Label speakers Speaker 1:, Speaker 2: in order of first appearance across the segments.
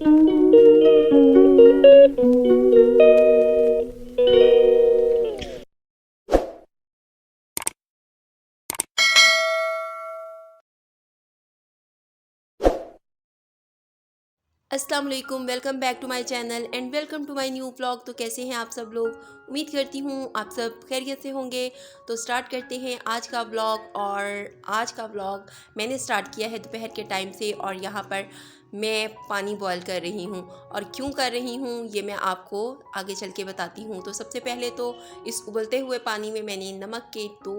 Speaker 1: अस्सलाम वालेकुम, welcome back to my channel and welcome to my new vlog. तो कैसे हैं आप सब लोग? उम्मीद करती हूँ आप सब खैरियत से होंगे। तो स्टार्ट करते हैं आज का व्लॉग। और आज का व्लॉग मैंने स्टार्ट किया है दोपहर के टाइम से, और यहाँ पर मैं पानी बॉयल कर रही हूँ। और क्यों कर रही हूँ ये मैं आपको आगे चल के बताती हूँ। तो सबसे पहले तो इस उबलते हुए पानी में मैंने नमक के 2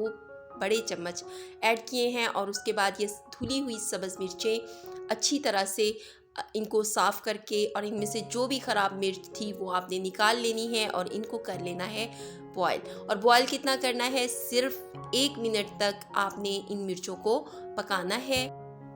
Speaker 1: बड़े चम्मच ऐड किए हैं, और उसके बाद ये धुली हुई सब्ज़ मिर्चें अच्छी तरह से इनको साफ़ करके, और इनमें से जो भी ख़राब मिर्च थी वो आपने निकाल लेनी है और इनको कर लेना है बॉयल। और बॉयल कितना करना है? सिर्फ 1 मिनट तक आपने इन मिर्चों को पकाना है,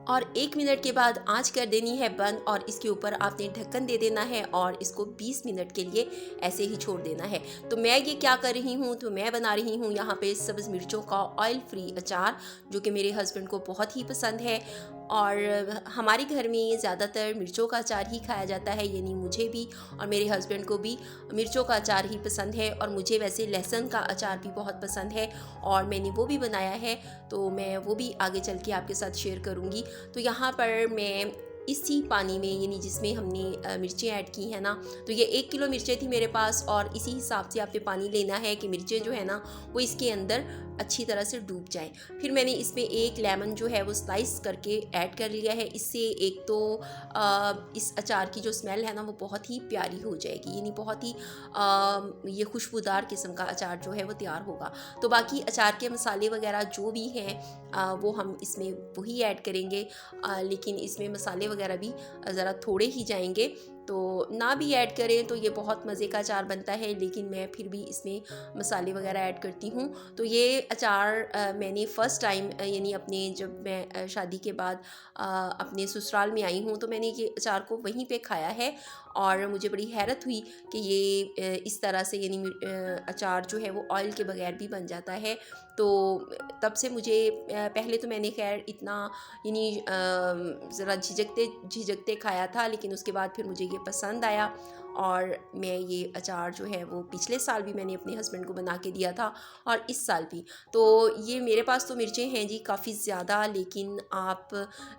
Speaker 1: और 1 मिनट के बाद आंच कर देनी है बंद, और इसके ऊपर आपने ढक्कन दे देना है और इसको 20 मिनट के लिए ऐसे ही छोड़ देना है। तो मैं ये क्या कर रही हूँ, तो मैं बना रही हूँ यहाँ पे सब्ज़ मिर्चों का ऑयल फ्री अचार, जो कि मेरे हस्बैंड को बहुत ही पसंद है। और हमारे घर में ज़्यादातर मिर्चों का अचार ही खाया जाता है, यानी मुझे भी और मेरे हस्बैंड को भी मिर्चों का अचार ही पसंद है। और मुझे वैसे लहसुन का अचार भी बहुत पसंद है, और मैंने वो भी बनाया है, तो मैं वो भी आगे चल के आपके साथ शेयर करूँगी। तो यहाँ पर मैं इसी पानी में, यानी जिसमें हमने मिर्चें ऐड की हैं ना, तो ये 1 किलो मिर्चें थी मेरे पास, और इसी हिसाब से आपने पानी लेना है कि मिर्चें जो है ना वो इसके अंदर अच्छी तरह से डूब जाएं। फिर मैंने इसमें 1 लेमन जो है वो स्लाइस करके ऐड कर लिया है। इससे एक तो इस अचार की जो स्मेल है ना वो बहुत ही प्यारी हो जाएगी, यानी बहुत ही ये खुशबूदार किस्म का अचार जो है वो तैयार होगा। तो बाकी अचार के मसाले वगैरह जो भी हैं वो हम इसमें वही ऐड करेंगे, लेकिन इसमें मसाले वगैरह भी ज़रा थोड़े ही जाएंगे। तो ना भी ऐड करें तो ये बहुत मज़े का अचार बनता है, लेकिन मैं फिर भी इसमें मसाले वगैरह ऐड करती हूँ। तो ये अचार मैंने फ़र्स्ट टाइम, यानी अपने जब मैं शादी के बाद अपने ससुराल में आई हूँ, तो मैंने ये अचार को वहीं पे खाया है, और मुझे बड़ी हैरत हुई कि ये इस तरह से, यानी अचार जो है वो ऑयल के बगैर भी बन जाता है। तो तब से मुझे पहले तो मैंने खैर इतना, यानी ज़रा झिझकते झिझकते खाया था, लेकिन उसके बाद फिर मुझे ये पसंद आया। और मैं ये अचार जो है वो पिछले साल भी मैंने अपने हस्बैंड को बना के दिया था, और इस साल भी। तो ये मेरे पास तो मिर्चें हैं जी काफ़ी ज़्यादा, लेकिन आप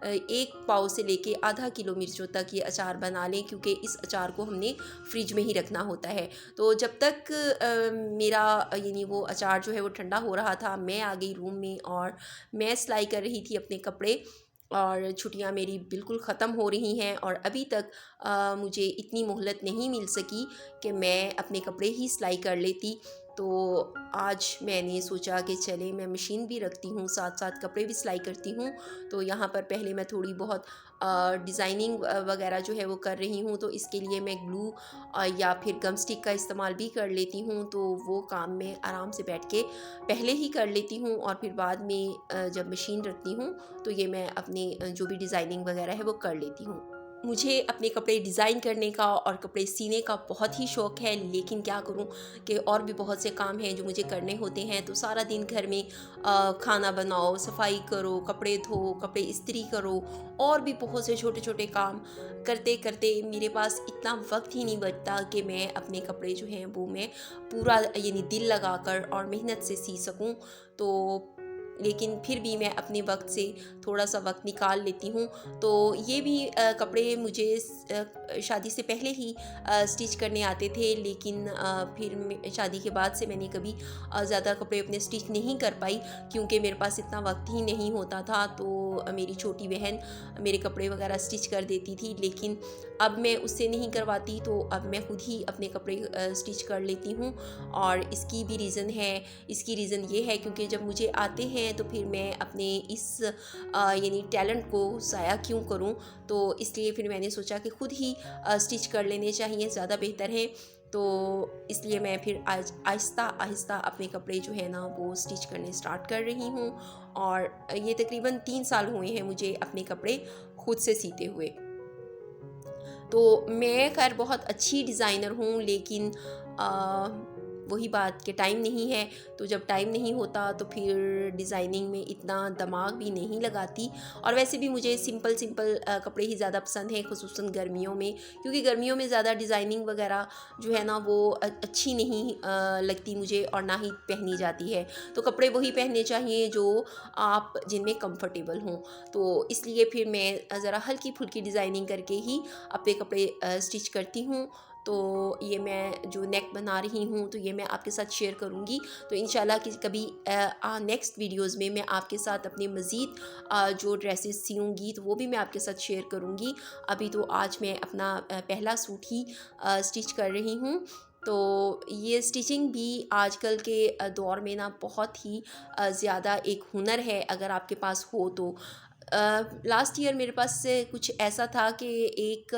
Speaker 1: 1 पाव से लेके आधा किलो मिर्चों तक ये अचार बना लें, क्योंकि इस अचार को हमने फ्रिज में ही रखना होता है। तो जब तक मेरा यानी वो अचार जो है वो ठंडा हो रहा था, मैं आ गई रूम में और मैं सिलाई कर रही थी अपने कपड़े। और छुट्टियां मेरी बिल्कुल ख़त्म हो रही हैं, और अभी तक मुझे इतनी मोहलत नहीं मिल सकी कि मैं अपने कपड़े ही सिलाई कर लेती। तो आज मैंने सोचा कि चले मैं मशीन भी रखती हूँ, साथ साथ कपड़े भी सिलाई करती हूँ। तो यहाँ पर पहले मैं थोड़ी बहुत डिज़ाइनिंग वगैरह जो है वो कर रही हूँ, तो इसके लिए मैं ग्लू या फिर गम स्टिक का इस्तेमाल भी कर लेती हूँ। तो वो काम मैं आराम से बैठ के पहले ही कर लेती हूँ, और फिर बाद में जब मशीन रखती हूँ तो ये मैं अपने जो भी डिज़ाइनिंग वगैरह है वो कर लेती हूँ। मुझे अपने कपड़े डिज़ाइन करने का और कपड़े सीने का बहुत ही शौक़ है, लेकिन क्या करूँ कि और भी बहुत से काम हैं जो मुझे करने होते हैं। तो सारा दिन घर में खाना बनाओ, सफाई करो, कपड़े धो, कपड़े इस्त्री करो, और भी बहुत से छोटे छोटे काम करते करते मेरे पास इतना वक्त ही नहीं बचता कि मैं अपने कपड़े जो हैं वो मैं पूरा, यानी दिल लगाकर और मेहनत से सी सकूं। तो लेकिन फिर भी मैं अपने वक्त से थोड़ा सा वक्त निकाल लेती हूँ। तो ये भी कपड़े मुझे शादी से पहले ही स्टिच करने आते थे, लेकिन फिर शादी के बाद से मैंने कभी ज़्यादा कपड़े अपने स्टिच नहीं कर पाई, क्योंकि मेरे पास इतना वक्त ही नहीं होता था। तो मेरी छोटी बहन मेरे कपड़े वगैरह स्टिच कर देती थी, लेकिन अब मैं उससे नहीं करवाती, तो अब मैं खुद ही अपने कपड़े स्टिच कर लेती हूँ। और इसकी भी रीज़न है, इसकी रीज़न ये है क्योंकि जब मुझे आते हैं तो फिर मैं अपने इस यानी टैलेंट को ज़ाया क्यों करूं। तो इसलिए फिर मैंने सोचा कि ख़ुद ही स्टिच कर लेने चाहिए, ज़्यादा बेहतर है। तो इसलिए मैं फिर आज आहिस्ता आहिस्ता अपने कपड़े जो है ना वो स्टिच करने स्टार्ट कर रही हूँ। और ये तकरीबन 3 साल हुए हैं मुझे अपने कपड़े खुद से सीते हुए। तो मैं खैर बहुत अच्छी डिज़ाइनर हूँ, लेकिन वही बात कि टाइम नहीं है, तो जब टाइम नहीं होता तो फिर डिज़ाइनिंग में इतना दिमाग भी नहीं लगाती। और वैसे भी मुझे सिंपल सिंपल कपड़े ही ज़्यादा पसंद हैं, खुसूसन गर्मियों में, क्योंकि गर्मियों में ज़्यादा डिज़ाइनिंग वगैरह जो है ना वो अच्छी नहीं लगती मुझे और ना ही पहनी जाती है। तो कपड़े वही पहनने चाहिए जो आप जिनमें कंफर्टेबल हों। तो इसलिए फिर मैं ज़रा हल्की फुल्की डिज़ाइनिंग करके ही अपने कपड़े स्टिच करती हूँ। तो ये मैं जो नेक बना रही हूँ तो ये मैं आपके साथ शेयर करूँगी। तो इंशाल्लाह कि कभी नेक्स्ट वीडियोज़ में मैं आपके साथ अपने मज़ीद जो ड्रेसेस सियूँगी तो वो भी मैं आपके साथ शेयर करूँगी। अभी तो आज मैं अपना पहला सूट ही स्टिच कर रही हूँ। तो ये स्टिचिंग भी आजकल के दौर में ना बहुत ही ज़्यादा एक हुनर है अगर आपके पास हो तो। लास्ट ईयर मेरे पास से कुछ ऐसा था कि एक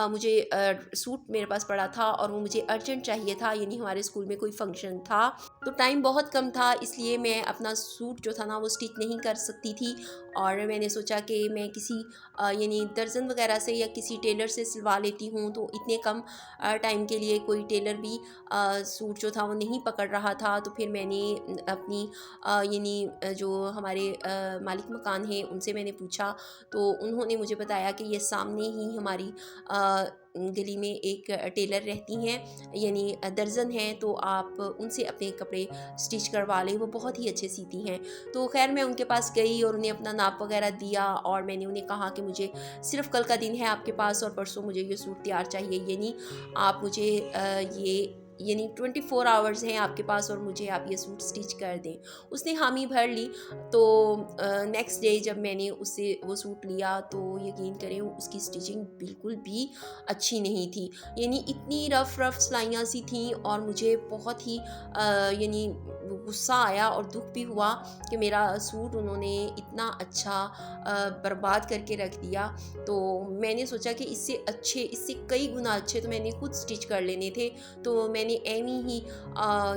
Speaker 1: मुझे सूट मेरे पास पड़ा था और वो मुझे अर्जेंट चाहिए था, यानी हमारे स्कूल में कोई फंक्शन था, तो टाइम बहुत कम था, इसलिए मैं अपना सूट जो था ना वो स्टिच नहीं कर सकती थी। और मैंने सोचा कि मैं किसी यानी दर्जन वगैरह से या किसी टेलर से सिलवा लेती हूँ। तो इतने कम टाइम के लिए कोई टेलर भी सूट जो था वो नहीं पकड़ रहा था। तो फिर मैंने अपनी यानी जो हमारे मालिक मकान हैं उनसे मैंने पूछा, तो उन्होंने मुझे बताया कि ये सामने ही हमारी गली में एक टेलर रहती हैं, यानी दर्जन हैं, तो आप उनसे अपने कपड़े स्टिच करवा लें, वो बहुत ही अच्छे सीती हैं। तो खैर मैं उनके पास गई और उन्हें अपना नाप वगैरह दिया और मैंने उन्हें कहा कि मुझे सिर्फ़ कल का दिन है आपके पास और परसों मुझे ये सूट तैयार चाहिए, यानी आप मुझे ये यानी 24 आवर्स हैं आपके पास और मुझे आप ये सूट स्टिच कर दें। उसने हामी भर ली। तो नेक्स्ट डे जब मैंने उससे वो सूट लिया तो यकीन करें उसकी स्टिचिंग बिल्कुल भी अच्छी नहीं थी, यानी इतनी रफ़ सिलाइयाँ सी थी और मुझे बहुत ही यानी गुस्सा आया और दुख भी हुआ कि मेरा सूट उन्होंने इतना अच्छा बर्बाद करके रख दिया। तो मैंने सोचा कि इससे कई गुना अच्छे तो मैंने खुद स्टिच कर लेने थे, तो मैंने एमी ही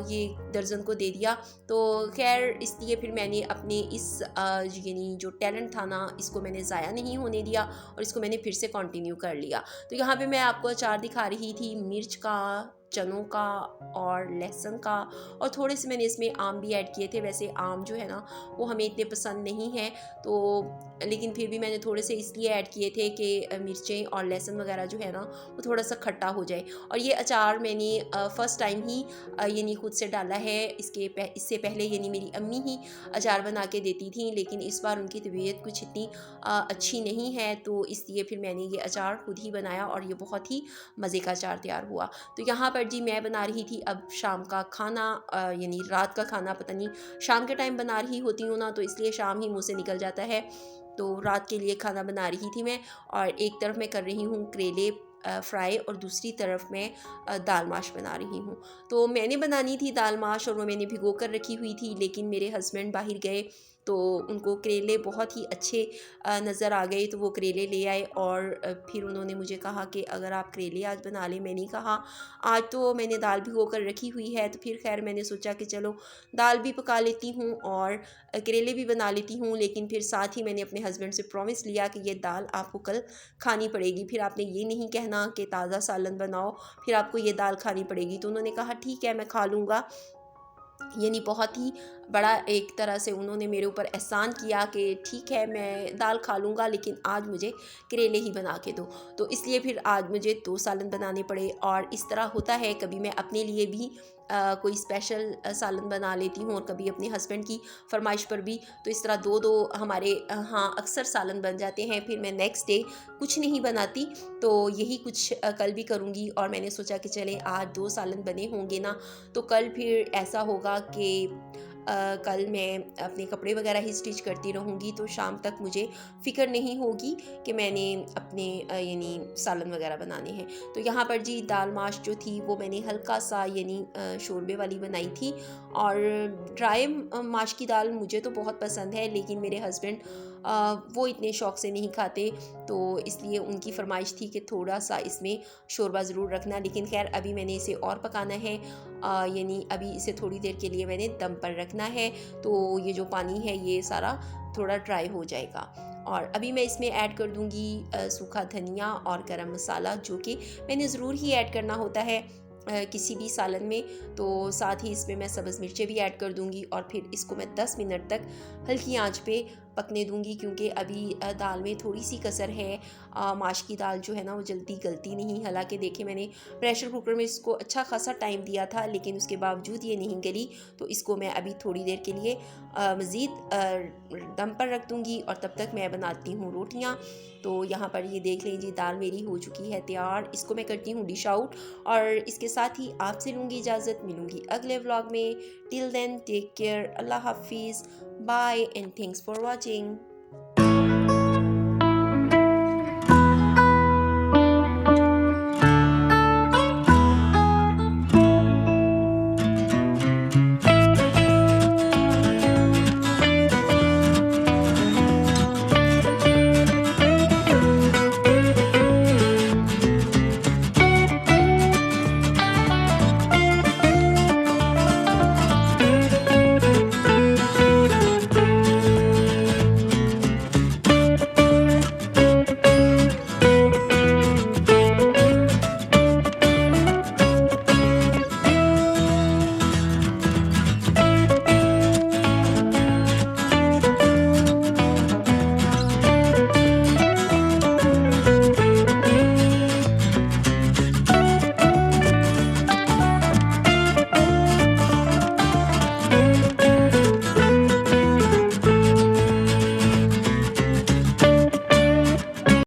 Speaker 1: ये दर्जन को दे दिया। तो खैर इसलिए फिर मैंने अपने इस यानी जो टैलेंट था ना इसको मैंने ज़ाया नहीं होने दिया और इसको मैंने फिर से कंटिन्यू कर लिया। तो यहाँ पे मैं आपको अचार दिखा रही थी मिर्च का, चनों का और लहसुन का, और थोड़े से मैंने इसमें आम भी ऐड किए थे। वैसे आम जो है ना वो हमें इतने पसंद नहीं है, तो लेकिन फिर भी मैंने थोड़े से इसलिए ऐड किए थे कि मिर्चें और लहसुन वगैरह जो है ना वो थोड़ा सा खट्टा हो जाए। और ये अचार मैंने फ़र्स्ट टाइम ही यानी खुद से डाला है। इससे पहले यानी मेरी अम्मी ही अचार बना के देती थी, लेकिन इस बार उनकी तबीयत कुछ इतनी अच्छी नहीं है, तो इसलिए फिर मैंने ये अचार खुद ही बनाया और ये बहुत ही मज़े का अचार तैयार हुआ। तो यहाँ पर जी मैं बना रही थी अब शाम का खाना, यानी रात का खाना। पता नहीं शाम के टाइम बना रही होती हूँ ना तो इसलिए शाम ही मुँह से निकल जाता है। तो रात के लिए खाना बना रही थी मैं, और एक तरफ मैं कर रही हूँ करेले फ्राई और दूसरी तरफ मैं दाल माश बना रही हूँ। तो मैंने बनानी थी दाल माश और वो मैंने भिगो कर रखी हुई थी, लेकिन मेरे हस्बैंड बाहर गए तो उनको करेले बहुत ही अच्छे नज़र आ गए, तो वो करेले ले आए और फिर उन्होंने मुझे कहा कि अगर आप करेले आज बना लें। मैंने कहा आज तो मैंने दाल भिगो कर रखी हुई है। तो फिर खैर मैंने सोचा कि चलो दाल भी पका लेती हूँ और करेले भी बना लेती हूँ, लेकिन फिर साथ ही मैंने अपने हस्बैंड से प्रॉमिस लिया कि ये दाल आपको कल खानी पड़ेगी, फिर आपने ये नहीं कहना कि ताज़ा सालन बनाओ, फिर आपको ये दाल खानी पड़ेगी। तो उन्होंने कहा ठीक है मैं खा लूँगा, यानी बहुत ही बड़ा एक तरह से उन्होंने मेरे ऊपर एहसान किया कि ठीक है मैं दाल खा लूँगा लेकिन आज मुझे करेले ही बना के दो। तो इसलिए फिर आज मुझे 2 सालन बनाने पड़े। और इस तरह होता है कभी मैं अपने लिए भी कोई स्पेशल सालन बना लेती हूँ और कभी अपने हस्बैंड की फरमाइश पर भी। तो इस तरह दो दो हमारे हाँ अक्सर सालन बन जाते हैं। फिर मैं नेक्स्ट डे कुछ नहीं बनाती, तो यही कुछ कल भी करूँगी। और मैंने सोचा कि चले आज 2 सालन बने होंगे ना, तो कल फिर ऐसा होगा कि कल मैं अपने कपड़े वगैरह ही स्टिच करती रहूँगी, तो शाम तक मुझे फ़िक्र नहीं होगी कि मैंने अपने यानी सालन वगैरह बनाने हैं। तो यहाँ पर जी दाल माश जो थी वो मैंने हल्का सा यानी शोरबे वाली बनाई थी। और ड्राई माश की दाल मुझे तो बहुत पसंद है, लेकिन मेरे हस्बैंड वो इतने शौक़ से नहीं खाते, तो इसलिए उनकी फरमाइश थी कि थोड़ा सा इसमें शोरबा ज़रूर रखना। लेकिन खैर अभी मैंने इसे और पकाना है, यानी अभी इसे थोड़ी देर के लिए मैंने दम पर रखना है, तो ये जो पानी है ये सारा थोड़ा ड्राई हो जाएगा। और अभी मैं इसमें ऐड कर दूंगी सूखा धनिया और गरम मसाला, जो कि मैंने ज़रूर ही ऐड करना होता है किसी भी सालन में। तो साथ ही इसमें मैं सब्ज़ मिर्चें भी ऐड कर दूंगी और फिर इसको मैं 10 मिनट तक हल्की आंच पे पकने दूंगी, क्योंकि अभी दाल में थोड़ी सी कसर है। माश की दाल जो है ना वो जल्दी गलती नहीं। हालांकि देखिए मैंने प्रेशर कुकर में इसको अच्छा खासा टाइम दिया था, लेकिन उसके बावजूद ये नहीं गली। तो इसको मैं अभी थोड़ी देर के लिए मज़ीद दम पर रख दूँगी और तब तक मैं बनाती हूँ रोटियाँ। तो यहाँ पर ये देख लीजिए दाल मेरी हो चुकी है तैयार। इसको मैं करती हूँ डिश आउट और इसके साथ ही आपसे लूँगी इजाज़त। मिलूँगी अगले व्लॉग में। टिल देन टेक केयर, अल्लाह हाफिज़, bye and thanks for watching.